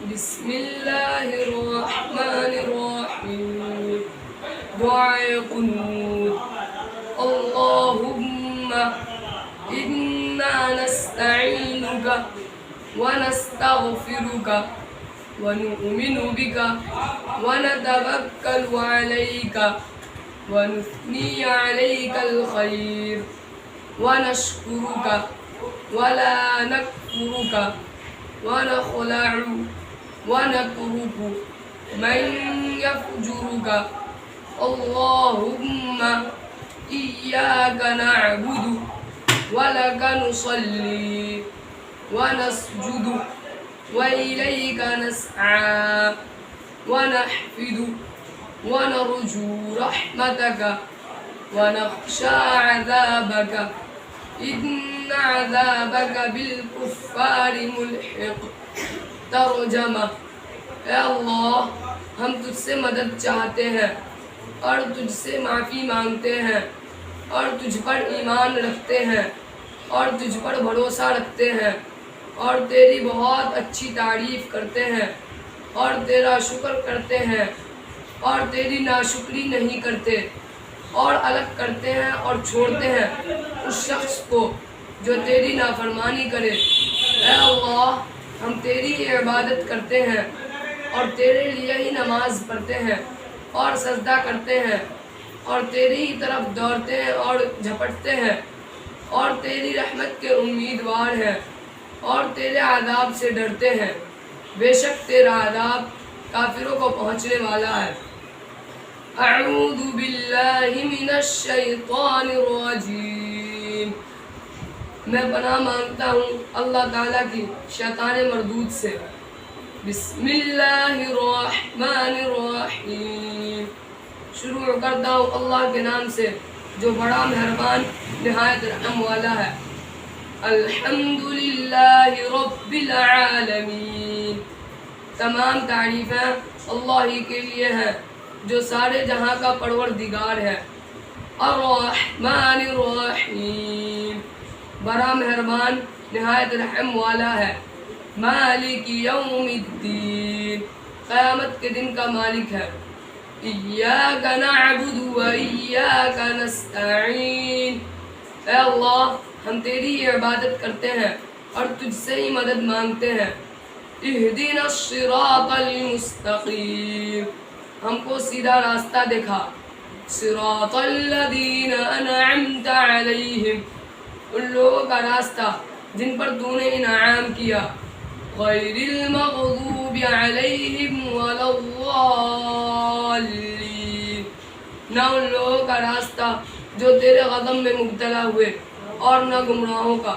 بسم اللہ الرحمن الرحیم. دعائے قنوت. اللہم انا نستعینک ونستغفرک ونؤمن بک ونتوکل علیک ونثنی علیک الخیر ونشکرک ولا نکفرک ونخلع ونترك من يفجرك. اللهم إياك نعبد ولك نصلي ونسجد وإليك نسعى ونحفد ونرجو رحمتك ونخشى عذابك إن عذابك بالكفار ملحق. ترجمہ: اے اللہ، ہم تجھ سے مدد چاہتے ہیں اور تجھ سے معافی مانگتے ہیں اور تجھ پر ایمان رکھتے ہیں اور تجھ پر بھروسہ رکھتے ہیں اور تیری بہت اچھی تعریف کرتے ہیں اور تیرا شکر کرتے ہیں اور تیری ناشکری نہیں کرتے اور الگ کرتے ہیں اور چھوڑتے ہیں اس شخص کو جو تیری نافرمانی کرے. اے اللہ، ہم تیری عبادت کرتے ہیں اور تیرے لیے ہی نماز پڑھتے ہیں اور سجدہ کرتے ہیں اور تیری ہی طرف دوڑتے ہیں اور جھپٹتے ہیں اور تیری رحمت کے امیدوار ہیں اور تیرے عذاب سے ڈرتے ہیں. بے شک تیرا عذاب کافروں کو پہنچنے والا ہے. اعوذ باللہ من الشیطان الرجیم. میں پناہ مانگتا ہوں اللہ تعالیٰ کی شیطان مردود سے. بسم اللہ الرحمن الرحیم. شروع کرتا ہوں اللہ کے نام سے جو بڑا مہربان نہایت رحم والا ہے. الحمدللہ رب العالمین. تمام تعریفیں اللہ ہی کے لیے ہیں جو سارے جہاں کا پروردگار ہے. الرحمن الرحیم. بڑا مہربان نہایت رحم والا ہے. مالک یوم الدین. قیامت کے دن کا مالک ہے. ایاک نعبد و ایاک نستعین. اے اللہ، ہم تیری عبادت کرتے ہیں اور تجھ سے ہی مدد مانگتے ہیں. اہدنا الصراط المستقیم. ہم کو سیدھا راستہ دکھا. صراط الذین انعمت علیہم. ان لوگوں کا راستہ جن پر تو نے انعام کیا. غیر المغضوب علیہم ولا الضالین. نہ ان لوگوں کا راستہ جو تیرے غضب میں مبتلا ہوئے اور نہ گمراہوں کا.